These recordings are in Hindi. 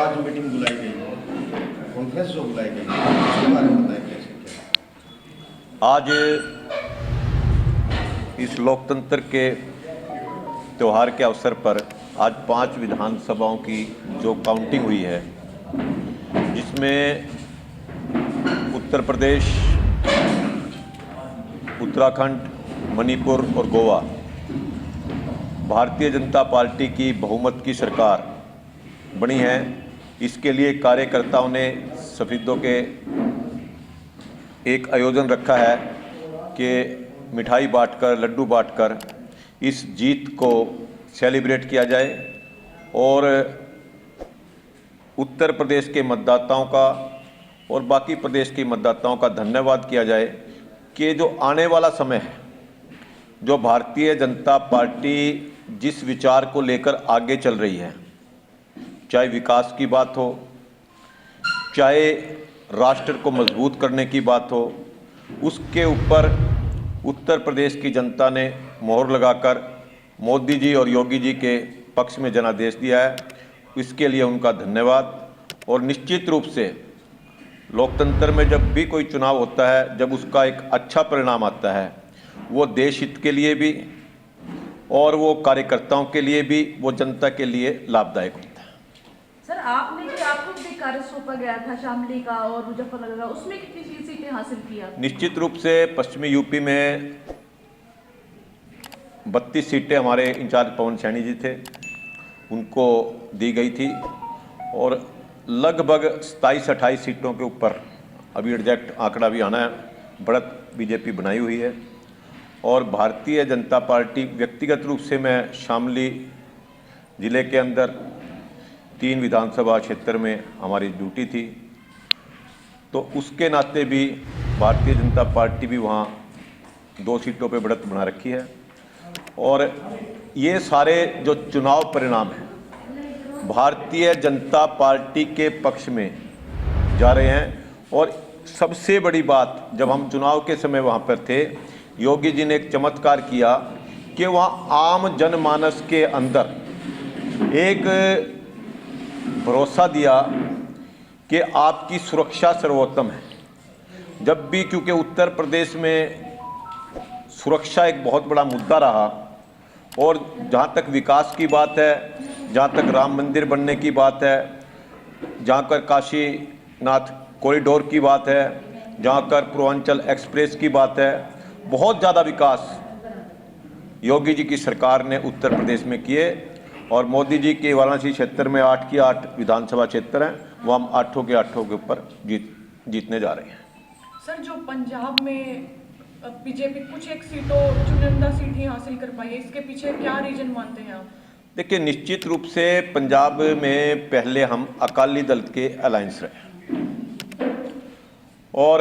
आज मीटिंग बुलाई गई है, कॉन्फ्रेंस जो बुलाई गई है, उसके बारे में बताएं कैसे क्या? आज इस लोकतंत्र के त्यौहार के अवसर पर आज 5 विधानसभाओं की जो काउंटिंग हुई है, जिसमें उत्तर प्रदेश, उत्तराखंड, मणिपुर और गोवा भारतीय जनता पार्टी की बहुमत की सरकार बनी है। इसके लिए कार्यकर्ताओं ने सफेदों के एक आयोजन रखा है कि मिठाई बांटकर, लड्डू बांटकर इस जीत को सेलिब्रेट किया जाए और उत्तर प्रदेश के मतदाताओं का और बाकी प्रदेश के मतदाताओं का धन्यवाद किया जाए कि जो आने वाला समय है, जो भारतीय जनता पार्टी जिस विचार को लेकर आगे चल रही है, चाहे विकास की बात हो, चाहे राष्ट्र को मजबूत करने की बात हो, उसके ऊपर उत्तर प्रदेश की जनता ने मोहर लगाकर मोदी जी और योगी जी के पक्ष में जनादेश दिया है। इसके लिए उनका धन्यवाद। और निश्चित रूप से लोकतंत्र में जब भी कोई चुनाव होता है, जब उसका एक अच्छा परिणाम आता है, वो देश हित के लिए भी और वो कार्यकर्ताओं के लिए भी, वो जनता के लिए लाभदायक होता है। सर, आपको भी कार्य सौंपा गया था शामली का और मुजफ्फरनगर का, उसमें कितनी सीटें हासिल किया? निश्चित रूप से पश्चिमी यूपी में 32 सीटें हमारे इंचार्ज पवन सैनी जी थे, उनको दी गई थी और लगभग 27-28 सीटों के ऊपर, अभी एग्जैक्ट आंकड़ा भी आना है, बढ़त बीजेपी बनाई हुई है। और भारतीय जनता पार्टी, व्यक्तिगत रूप से मैं शामली ज़िले के अंदर 3 विधानसभा क्षेत्र में हमारी ड्यूटी थी, तो उसके नाते भी भारतीय जनता पार्टी भी वहाँ 2 सीटों पे बढ़त बना रखी है। और ये सारे जो चुनाव परिणाम हैं भारतीय जनता पार्टी के पक्ष में जा रहे हैं। और सबसे बड़ी बात, जब हम चुनाव के समय वहाँ पर थे, योगी जी ने एक चमत्कार किया कि वहाँ आम जनमानस के अंदर एक भरोसा दिया कि आपकी सुरक्षा सर्वोत्तम है। जब भी, क्योंकि उत्तर प्रदेश में सुरक्षा एक बहुत बड़ा मुद्दा रहा, और जहाँ तक विकास की बात है, जहाँ तक राम मंदिर बनने की बात है, जहाँ कर काशीनाथ कॉरिडोर की बात है, जहाँ कर पूर्वांचल एक्सप्रेस की बात है, बहुत ज़्यादा विकास योगी जी की सरकार ने उत्तर प्रदेश में किए। और मोदी जी के वाराणसी क्षेत्र में 8 की 8 विधानसभा क्षेत्र हैं, वो हम 8 के 8 के ऊपर जीतने जा रहे हैं। सर, जो पंजाब में बीजेपी कुछ एक सीटों, चुनिंदा सीट ही हासिल कर पाई है, इसके पीछे क्या रीजन मानते हैं आप? देखिए, निश्चित रूप से पंजाब में पहले हम अकाली दल के अलायंस रहे और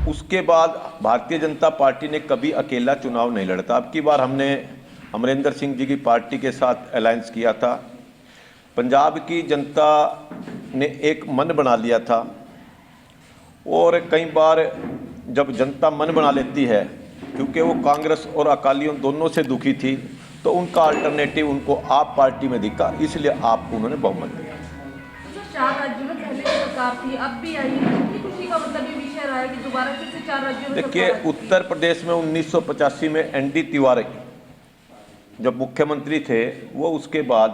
उसके बाद भारतीय जनता पार्टी ने कभी अकेला चुनाव नहीं लड़ता। अब की बार हमने अमरिंदर सिंह जी की पार्टी के साथ अलायंस किया था। पंजाब की जनता ने एक मन बना लिया था और कई बार जब जनता मन बना लेती है, क्योंकि वो कांग्रेस और अकालियों दोनों से दुखी थी, तो उनका अल्टरनेटिव उनको आप पार्टी में दिखा, इसलिए आपको उन्होंने बहुमत दिया। 4 राज्यों में पहले सरकार थी, अब भी आई है, कितनी खुशी का मतलब ये विषय रहा है कि दोबारा फिर से 4 राज्यों में? देखिए, उत्तर प्रदेश में 1985 में एनडी तिवारी जब मुख्यमंत्री थे, वो उसके बाद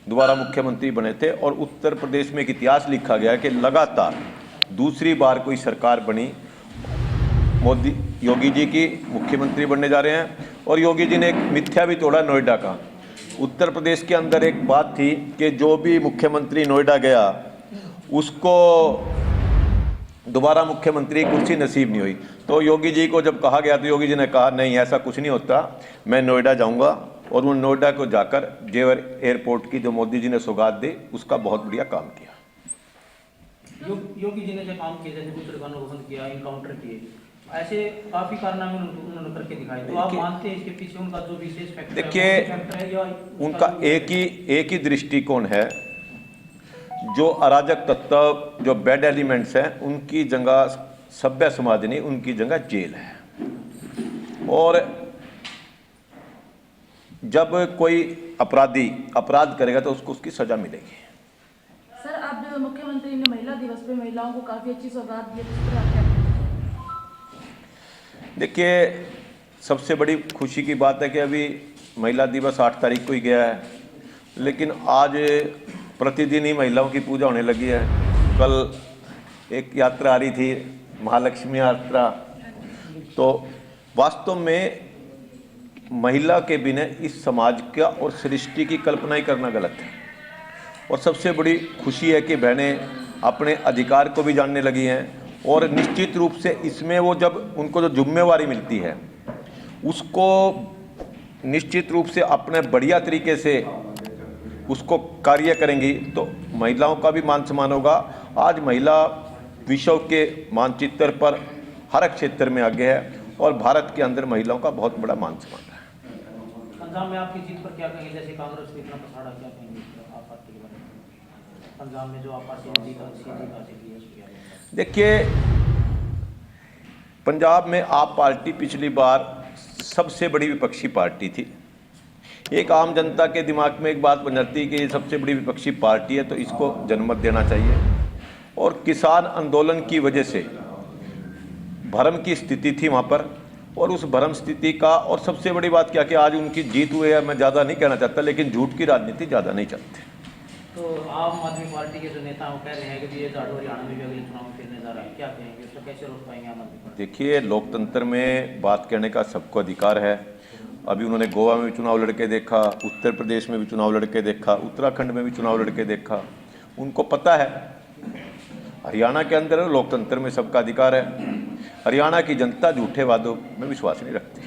दोबारा मुख्यमंत्री बने थे और उत्तर प्रदेश में एक इतिहास लिखा गया कि लगातार दूसरी बार कोई सरकार बनी, मोदी योगी जी की मुख्यमंत्री बनने जा रहे हैं। और योगी जी ने एक मिथ्या भी तोड़ा नोएडा का। उत्तर प्रदेश के अंदर एक बात थी कि जो भी मुख्यमंत्री नोएडा गया, उसको दोबारा मुख्यमंत्री कुर्सी नसीब नहीं हुई। तो योगी जी को जब कहा गया, तो योगी जी ने कहा नहीं, ऐसा कुछ नहीं होता, मैं नोएडा जाऊंगा। और वो नोएडा को जाकर जेवर एयरपोर्ट की जो मोदी जी ने सौगात दी, उसका बहुत बढ़िया काम किया। योगी जी ने जो काम किए, जैसे कुछ दुकानों को बंद किया, इनकाउंटर किए, ऐसे काफी कारनामे उन्होंने करके दिखाए, तो आप मानते हैं इसके पीछे उनका जो विशेष फैक्टर है? देखिए, उनका एक ही दृष्टिकोण है। जो अराजक तत्व, जो बैड एलिमेंट्स हैं, उनकी जगह सभ्य समाज नहीं, उनकी जगह जेल है। और जब कोई अपराधी अपराध करेगा तो उसको उसकी सजा मिलेगी। सर, अब मुख्यमंत्री ने महिला दिवस पे महिलाओं को काफी अच्छी सौगात दी है, तो इस पर आप क्या कहना चाहेंगे? देखिए, सबसे बड़ी खुशी की बात है कि अभी महिला दिवस 8 तारीख को ही गया है, लेकिन आज प्रतिदिन ही महिलाओं की पूजा होने लगी है। कल एक यात्रा आ रही थी, महालक्ष्मी यात्रा। तो वास्तव में महिला के बिना इस समाज का और सृष्टि की कल्पना ही करना गलत है। और सबसे बड़ी खुशी है कि बहनें अपने अधिकार को भी जानने लगी हैं, और निश्चित रूप से इसमें वो जब उनको जो जिम्मेवारी मिलती है उसको निश्चित रूप से अपने बढ़िया तरीके से उसको कार्य करेंगी तो महिलाओं का भी मान सम्मान होगा। आज महिला विश्व के मानचित्र पर हर क्षेत्र में आगे है और भारत के अंदर महिलाओं का बहुत बड़ा मान सम्मान है। पंजाब में आपकी जीत पर क्या कहेंगे? जैसे कांग्रेस को इतना पछाड़ा, क्या कहेंगे आप पार्टी के बारे में? पंजाब में जो आप पार्टी ने जीत हासिल की है, उसको क्या कहेंगे? देखिए, पंजाब में आप पार्टी पिछली बार सबसे बड़ी विपक्षी पार्टी थी। एक आम जनता के दिमाग में एक बात बन जाती है कि ये सबसे बड़ी विपक्षी पार्टी है तो इसको जनमत देना चाहिए। और किसान आंदोलन की वजह से भ्रम की स्थिति थी वहाँ पर, और उस भ्रम स्थिति का, और सबसे बड़ी बात क्या कि आज उनकी जीत हुई है, मैं ज़्यादा नहीं कहना चाहता, लेकिन झूठ की राजनीति ज़्यादा नहीं चलती। तो आम आदमी पार्टी के जो नेता वो कह रहे हैं कि ये झाड़ू हरियाणा में भी अगले चुनाव में फिरने जा रहा है, क्या कहेंगे? उसको कैसे रोक पाएंगे आम आदमी पार्टी? देखिए, लोकतंत्र में बात कहने का सबको अधिकार है। अभी उन्होंने गोवा में भी चुनाव लड़के देखा, उत्तर प्रदेश में भी चुनाव लड़के देखा, उत्तराखंड में भी चुनाव लड़के देखा। उनको पता है हरियाणा के अंदर लोकतंत्र में सबका अधिकार है। हरियाणा की जनता झूठे वादों में विश्वास नहीं रखती।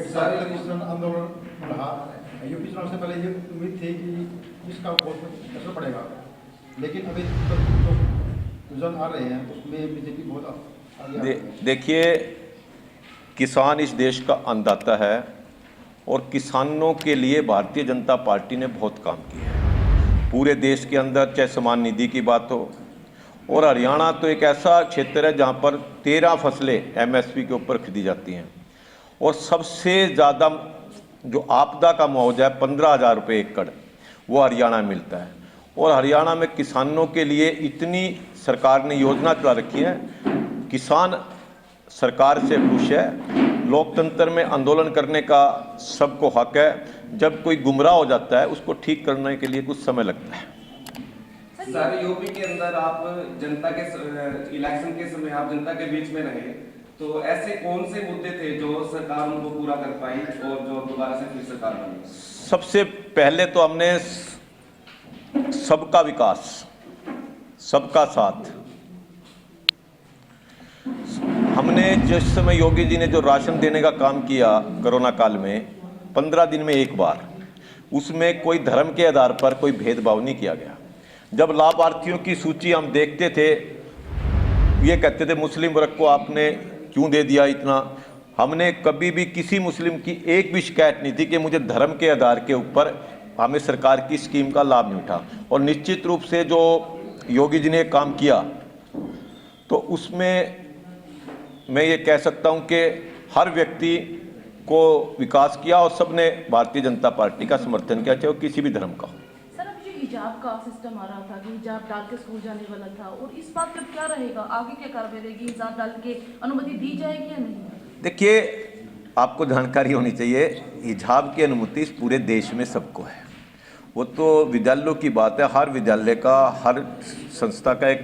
सारे आंदोलन रहा, यूपी चुनाव से पहले ये उम्मीद थी कि इसका बहुत असर पड़ेगा, लेकिन अभी जो रुझान आ रहे हैं उसमें बीजेपी बहुत आगे देखिए, किसान इस देश का अन्नदाता है और किसानों के लिए भारतीय जनता पार्टी ने बहुत काम किया है पूरे देश के अंदर, चाहे सम्मान निधि की बात हो। और हरियाणा तो एक ऐसा क्षेत्र है जहाँ पर 13 फसलें एमएसपी के ऊपर खरीदी जाती हैं, और सबसे ज़्यादा जो आपदा का मुआवजा है 15,000 रुपये एकड़, वो हरियाणा में मिलता है। और हरियाणा में किसानों के लिए इतनी सरकार ने योजना चला रखी है, किसान सरकार से खुश है। लोकतंत्र में आंदोलन करने का सबको हक है। जब कोई गुमराह हो जाता है उसको ठीक करने के लिए कुछ समय लगता है। सर, यूपी के अंदर आप जनता के इलेक्शन के समय आप जनता के बीच में रहे, तो ऐसे कौन से मुद्दे थे जो सरकार उनको पूरा कर पाई और जो दोबारा से फिर सरकार बनी? सबसे पहले तो हमने सबका विकास, सबका साथ, हमने जिस समय योगी जी ने जो राशन देने का काम किया कोरोना काल में 15 दिन में एक बार, उसमें कोई धर्म के आधार पर कोई भेदभाव नहीं किया गया। जब लाभार्थियों की सूची हम देखते थे, ये कहते थे मुस्लिम वर्ग को आपने क्यों दे दिया इतना। हमने कभी भी किसी मुस्लिम की एक भी शिकायत नहीं थी कि मुझे धर्म के आधार के ऊपर हमें सरकार की स्कीम का लाभ नहीं उठा। और निश्चित रूप से जो योगी जी ने काम किया तो उसमें मैं ये कह सकता हूँ कि हर व्यक्ति को विकास किया और सबने भारतीय जनता पार्टी का समर्थन किया, चाहे वो किसी भी धर्म का हो। सर, अभी जो हिजाब का सिस्टम आ रहा था कि हिजाब डाल के स्कूल जाने वाला था, और इस बात का क्या रहेगा, आगे क्या कार्रवाई रहेगी? हिजाब डाल के अनुमति दी जाएगी या नहीं? देखिए, आपको जानकारी होनी चाहिए, हिजाब की अनुमति इस पूरे देश में सबको है। वो तो विद्यालयों की बात है, हर विद्यालय का, हर संस्था का एक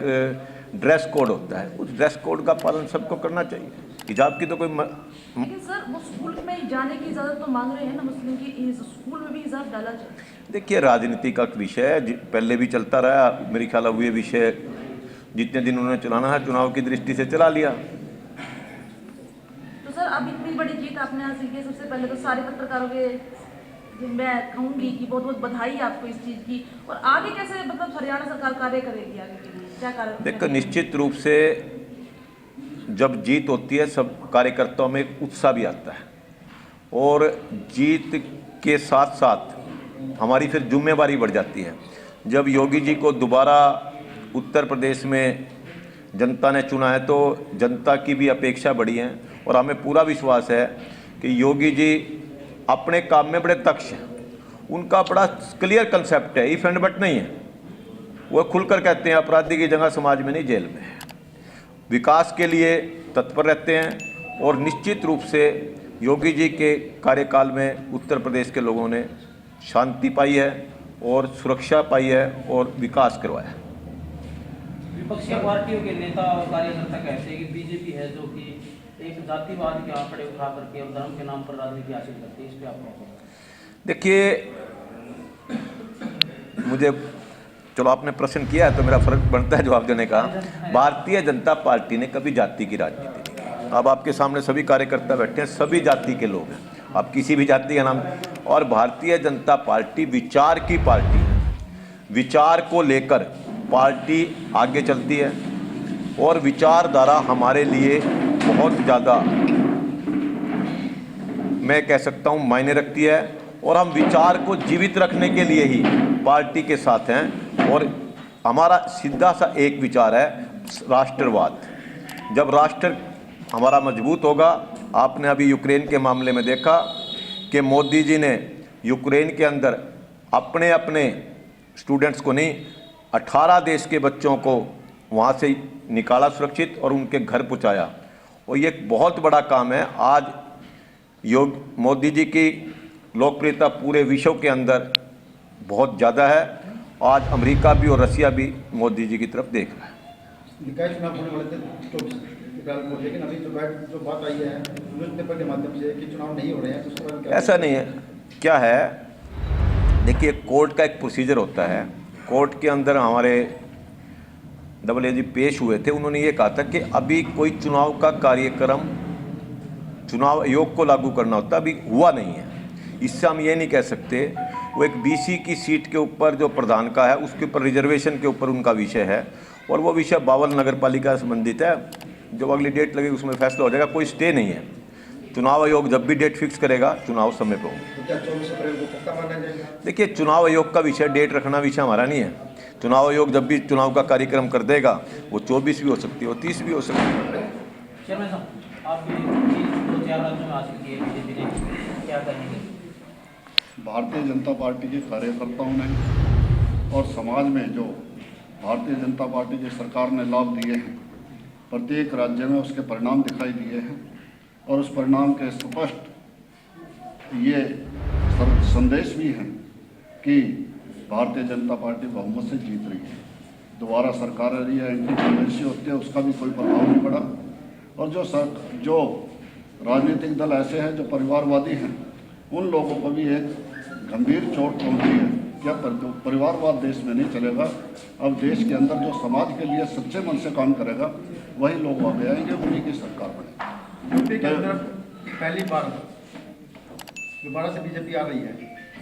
ड्रेस कोड होता है, उस ड्रेस कोड का पालन सबको करना चाहिए। हिजाब की तो कोई लेकिन सर, वो स्कूल में जाने की इजाज़त तो मांग रहे हैं ना मुस्लिम की, स्कूल में भी हिजाब डाला जाए। देखिए, राजनीति का विषय है, पहले भी चलता रहा। मेरे ख्याल है ये विषय जितने दिन उन्होंने चलाना है चुनाव की दृष्टि से चला लिया। तो सर, अब इतनी बड़ी जीत आपने हासिल की, सबसे पहले तो सारे पत्रकारों के मैं कहूँगी कि बहुत बहुत बधाई आपको इस चीज़ की। और आगे कैसे मतलब हरियाणा सरकार कार्य करेगी आगे के लिए, क्या कार्य? देखो, निश्चित रूप से जब जीत होती है सब कार्यकर्ताओं में एक उत्साह भी आता है, और जीत के साथ साथ हमारी फिर जिम्मेवारी बढ़ जाती है। जब योगी जी को दोबारा उत्तर प्रदेश में जनता ने चुना है तो जनता की भी अपेक्षा बढ़ी है, और हमें पूरा विश्वास है कि योगी जी अपने काम में बड़े दक्ष हैं, उनका बड़ा क्लियर कंसेप्ट है, इफ एंड बट नहीं है। वो खुलकर कहते हैं अपराधी की जगह समाज में नहीं जेल में है। विकास के लिए तत्पर रहते हैं और निश्चित रूप से योगी जी के कार्यकाल में उत्तर प्रदेश के लोगों ने शांति पाई है और सुरक्षा पाई है और विकास करवाया है। विपक्षी पार्टियों के नेता और कार्यकर्ता कहते हैं कि बीजेपी है जो कि एक जातिवाद के आंकड़े उठा करके और धर्म के नाम पर राजनीति हासिल करती है, इस पर आप क्या कहेंगे? देखिए, मुझे चलो आपने प्रश्न किया है तो मेरा फर्क बनता है जवाब देने का। भारतीय जनता पार्टी ने कभी जाति की राजनीति नहीं की। अब आपके सामने सभी कार्यकर्ता बैठे हैं, सभी जाति के लोग हैं, आप किसी भी जाति का नाम। और भारतीय जनता पार्टी विचार की पार्टी है, विचार को लेकर पार्टी आगे चलती है और विचारधारा हमारे लिए बहुत ज़्यादा, मैं कह सकता हूँ, मायने रखती है और हम विचार को जीवित रखने के लिए ही पार्टी के साथ हैं। और हमारा सीधा सा एक विचार है, राष्ट्रवाद। जब राष्ट्र हमारा मजबूत होगा, आपने अभी यूक्रेन के मामले में देखा कि मोदी जी ने यूक्रेन के अंदर अपने अपने स्टूडेंट्स को नहीं, 18 देश के बच्चों को वहाँ से निकाला सुरक्षित और उनके घर पहुँचाया। और ये एक बहुत बड़ा काम है। आज मोदी जी की लोकप्रियता पूरे विश्व के अंदर बहुत ज़्यादा है। आज अमेरिका भी और रसिया भी मोदी जी की तरफ देख रहा है। निकाय चुनाव होने वाले थे 24 अप्रैल को, लेकिन अभी जो बात आई है न्यूज़पेपर के माध्यम से कि चुनाव नहीं हो रहे हैं, तो उसके बारे में क्या? ऐसा नहीं है। क्या है, देखिए, कोर्ट का एक प्रोसीजर होता है। कोर्ट के अंदर हमारे AA जी पेश हुए थे, उन्होंने ये कहा था कि अभी कोई चुनाव का कार्यक्रम चुनाव आयोग को लागू करना होता, अभी हुआ नहीं है। इससे हम ये नहीं कह सकते। वो एक BC की सीट के ऊपर जो प्रधान का है, उसके ऊपर रिजर्वेशन के ऊपर उनका विषय है और वो विषय 52 नगर पालिका से संबंधित है। जो अगली डेट लगेगी उसमें फैसला हो जाएगा, कोई स्टे नहीं है। चुनाव आयोग जब भी डेट फिक्स करेगा, चुनाव समय पर होंगे। तो क्या 24 अप्रैल को पक्का माना जाएगा? देखिए, चुनाव आयोग का विषय, डेट रखना विषय हमारा नहीं है। चुनाव आयोग जब भी चुनाव का कार्यक्रम कर देगा, वो 24 भी हो सकती है और 30 भी हो सकती है। चेयरमैन साहब, आप ये 4 राज्यों में हासिल किए बीजेपी ने, क्या कहेंगे? भारतीय जनता पार्टी के कार्यकर्ताओं ने और समाज में जो भारतीय जनता पार्टी की सरकार ने लाभ दिए हैं, प्रत्येक राज्य में उसके परिणाम दिखाई दिए हैं और उस परिणाम के स्पष्ट ये संदेश भी हैं कि भारतीय जनता पार्टी बहुमत से जीत रही है। दोबारा सरकार आ रही है, एंटी होती है, उसका भी कोई प्रभाव नहीं पड़ा। और जो राजनीतिक दल ऐसे हैं जो परिवारवादी हैं, उन लोगों को भी एक गंभीर चोट पहुंची है। क्या परिवारवाद देश में नहीं चलेगा। अब देश के अंदर जो समाज के लिए सच्चे मन से काम करेगा, वही लोग आगे आएंगे, उन्हीं की सरकार बनेगी। यूपी के अंदर पहली बार दोबारा से बीजेपी आ रही है,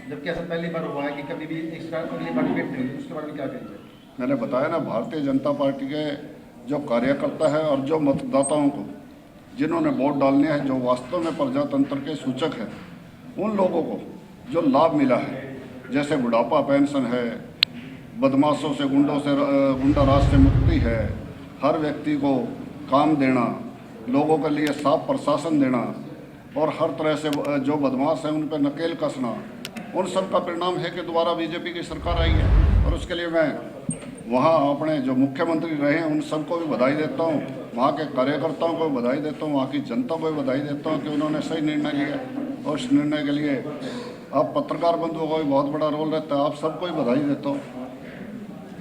जबकि ऐसा पहली बार हुआ है कि कभी भी एक अगली बार डिबेट नहीं हुई। उसके बारे में क्या कहेंगे? मैंने बताया ना, भारतीय जनता पार्टी के जो कार्यकर्ता है और जो मतदाताओं को जिन्होंने वोट डालने हैं, जो वास्तव में प्रजातंत्र के सूचक हैं, उन लोगों को जो लाभ मिला है, जैसे बुढ़ापा पेंशन है, बदमाशों से गुंडा राज से मुक्ति है, हर व्यक्ति को काम देना, लोगों के लिए साफ प्रशासन देना और हर तरह से जो बदमाश हैं उन पर नकेल कसना, उन सब का परिणाम है कि दोबारा बीजेपी की सरकार आई है। और उसके लिए मैं वहाँ अपने जो मुख्यमंत्री रहे हैं उन सबको भी बधाई देता हूँ, वहाँ के कार्यकर्ताओं को बधाई देता हूँ, वहाँ की जनता को भी बधाई देता हूँ कि उन्होंने सही निर्णय लिया। और उस निर्णय के लिए आप पत्रकार बंधुओं का भी बहुत बड़ा रोल रहता है, आप सबको ही बधाई देता हूँ।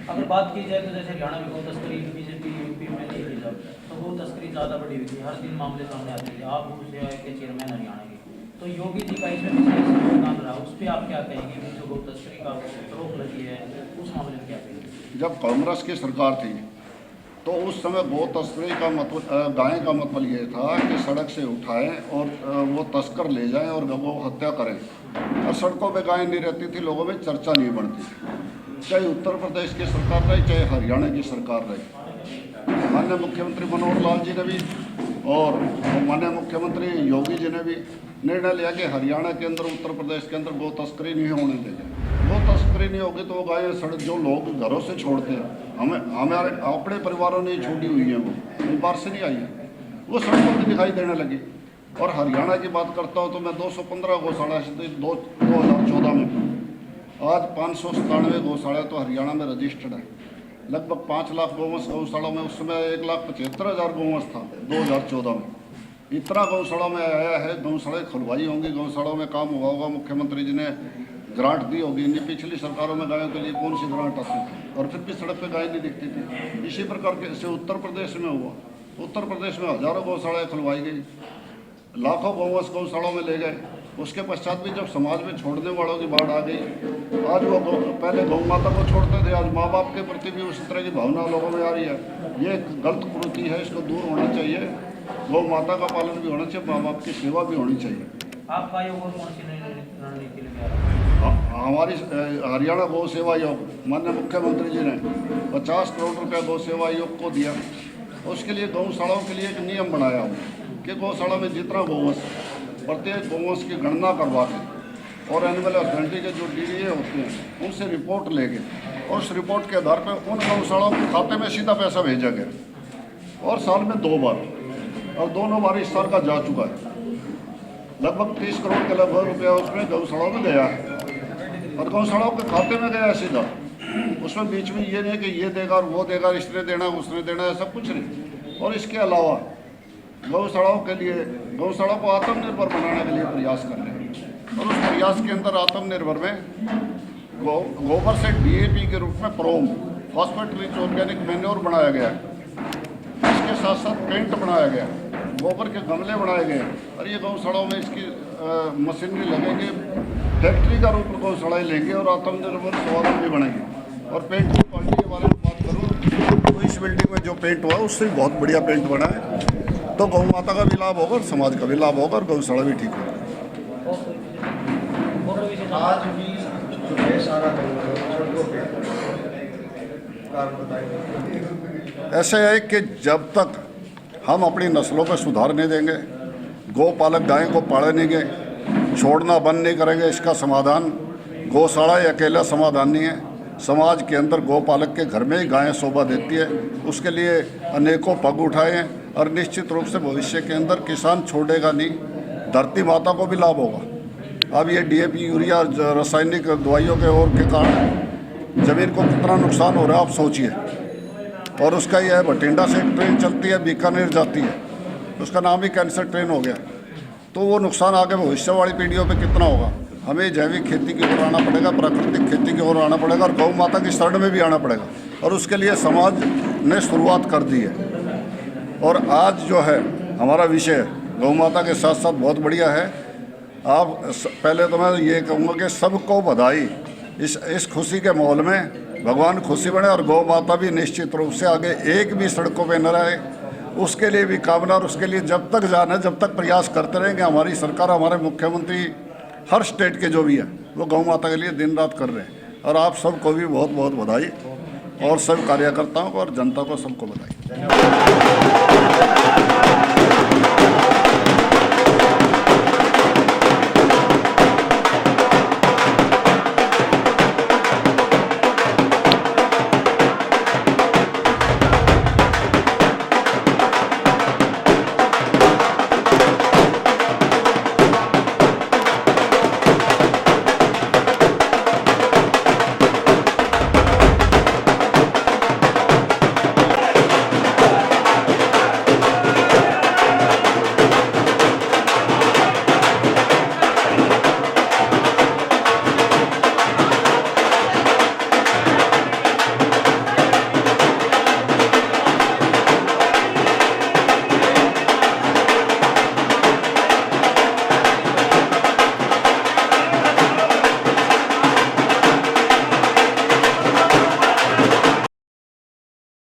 अगर बात की जाए तो जैसे हरियाणा में गौ तस्करी बीजेपी यूपी में नहीं की जाए तो गौ तस्करी ज़्यादा बढ़ी हुई थी, हर दिन मामले सामने आते थे। आप दूसरे के चेयरमैन हरियाणा के, तो योगी जी का इसमें विशेष योगदान रहा, उस पर आप क्या कहेंगे कि जो गौ तस्करी का रोक लगी है उस मामले में क्या कहेंगे? जब कांग्रेस की सरकार थी तो उस समय गौ तस्करी का मतलब, गाय का मतलब ये था कि सड़क से उठाएं और वो तस्कर ले जाएं और गौ हत्या करें। और सड़कों पे गाय नहीं रहती थी, लोगों में चर्चा नहीं बढ़ती। चाहे उत्तर प्रदेश की सरकार रही, चाहे हरियाणा की सरकार रही, माननीय मुख्यमंत्री मनोहर लाल जी ने भी और माननीय मुख्यमंत्री योगी जी ने भी निर्णय लिया कि हरियाणा के अंदर, उत्तर प्रदेश के अंदर गौ तस्करी नहीं होने देंगे। गौ तस्करी नहीं होगी तो वो गाय सड़क जो लोग घरों से छोड़ते हैं, हमारे अपने परिवारों ने छोड़ी हुई है, वो बाहर से नहीं आई है, वो सड़कों पर दिखाई देने लगी। और हरियाणा की बात करता हूँ तो मैं 215 गौशाला से 2014 में, आज 597 गौशाला तो हरियाणा में रजिस्टर्ड है। लगभग 5 लाख गौवंश गौशाला में, उस समय 1,75,000 गौवंश था 2014 में। इतना गौशाला में आया है, गौशाला खुलवाई होंगी, गौशालाओं में काम हुआ होगा, मुख्यमंत्री जी ने ग्रांट दी होगी। इन्हीं पिछली सरकारों में गायों के लिए कौन सी ग्रांट आती थी, और फिर भी सड़क पे गाय नहीं दिखती थी। इसी प्रकार के से उत्तर प्रदेश में हुआ। उत्तर प्रदेश में हजारों गौशालाएँ खुलवाई गई, लाखों गौवंश गौशालाओं में ले गए। उसके पश्चात भी जब समाज में छोड़ने वालों की बाढ़ आ गई, आज वो पहले गौ माता को छोड़ते थे, आज माँ बाप के प्रति भी उसी तरह की भावना लोगों में आ रही है। ये गलत कुरीति है, इसको दूर होना चाहिए। गौ माता का पालन भी होना चाहिए, माँ बाप की सेवा भी होनी चाहिए। आपका योग और कौन सी रणनीति लेके आ रहा है? हमारी हरियाणा गौ सेवा आयोग, माननीय मुख्यमंत्री जी ने 50 करोड़ रुपया गौ सेवा आयोग को दिया। उसके लिए गौशालाओं के लिए एक नियम बनाया हो कि गौशाला में जितना गौवंश, प्रत्येक गौवंश की गणना करवा के और एनिमल हस्बेंड्री के जो DDA होते हैं उनसे रिपोर्ट लेके, और उस रिपोर्ट के आधार पर उन गौशालाओं के खाते में सीधा पैसा भेजा गया। और साल में 2 बार, और दोनों बार इस साल का जा चुका है। लगभग 30 करोड़ के लगभग रुपया उसमें गौशालाओं में गया है, और गौशालाओं के खाते में गया सीधा। उसमें बीच में ये नहीं कि ये देगा और वो देगा, इसने देना उसने देना, ऐसा कुछ नहीं। और इसके अलावा गौशालाओं के लिए, गौशालाओं को आत्मनिर्भर बनाने के लिए प्रयास कर रहे हैं। और उस प्रयास के अंदर आत्मनिर्भर में गोबर से DAP के रूप में प्रोम, फॉस्फेट रिच ऑर्गेनिक मैन्योर बनाया गया है। इसके साथ साथ पेंट बनाया गया, गोबर के गमले बनाए गए, और ये गौशालाओं में इसकी मशीनरी लगेगी। फैक्ट्री का रूप गौशालाएँ लेंगे और आत्मनिर्भर स्वावलंबी बनेंगे। और पेंट की क्वालिटी के बारे में बात करूँ तो इस बिल्डिंग में जो पेंट हुआ उससे भी बहुत बढ़िया पेंट बना है। तो गौ माता का भी लाभ होगा और समाज का भी लाभ होगा, और गौशाला भी ठीक होगा। आज भी जो है सारा सड़कों पे कारण बताएंगे। ऐसे है कि जब तक हम अपनी नस्लों पर सुधार नहीं देंगे, गौपालक गाय को पालेंगे, छोड़ना बंद नहीं करेंगे, इसका समाधान गौशाला ही अकेला समाधान नहीं है। समाज के अंदर गौपालक के घर में ही गायें शोभा देती है। उसके लिए अनेकों पग उठाए हैं, और निश्चित रूप से भविष्य के अंदर किसान छोड़ेगा नहीं, धरती माता को भी लाभ होगा। अब ये DAP, यूरिया, रासायनिक दवाइयों के और के कारण ज़मीन को कितना नुकसान हो रहा है आप सोचिए। और उसका यह है, बठिंडा से एक ट्रेन चलती है, बीकानेर जाती है, उसका नाम ही कैंसर ट्रेन हो गया। तो वो नुकसान आगे भविष्य वाली पीढ़ियों पे कितना होगा। हमें जैविक खेती की ओर आना पड़ेगा, प्राकृतिक खेती की ओर आना पड़ेगा, और गौ माता की शरण में भी आना पड़ेगा। और उसके लिए समाज ने शुरुआत कर दी है। और आज जो है हमारा विषय गौ माता के साथ साथ बहुत बढ़िया है। आप पहले तो मैं ये कहूँगा कि सबको बधाई, इस खुशी के माहौल में भगवान खुशी बने, और गौ माता भी निश्चित रूप से आगे एक भी सड़कों पे न रहे, उसके लिए भी कामना। और उसके लिए जब तक जाना, जब तक प्रयास करते रहेंगे, हमारी सरकार, हमारे मुख्यमंत्री हर स्टेट के जो भी है वो गौ माता के लिए दिन रात कर रहे हैं। और आप सबको भी बहुत बहुत बधाई, और सब कार्यकर्ताओं को और जनता को सबको बधाई।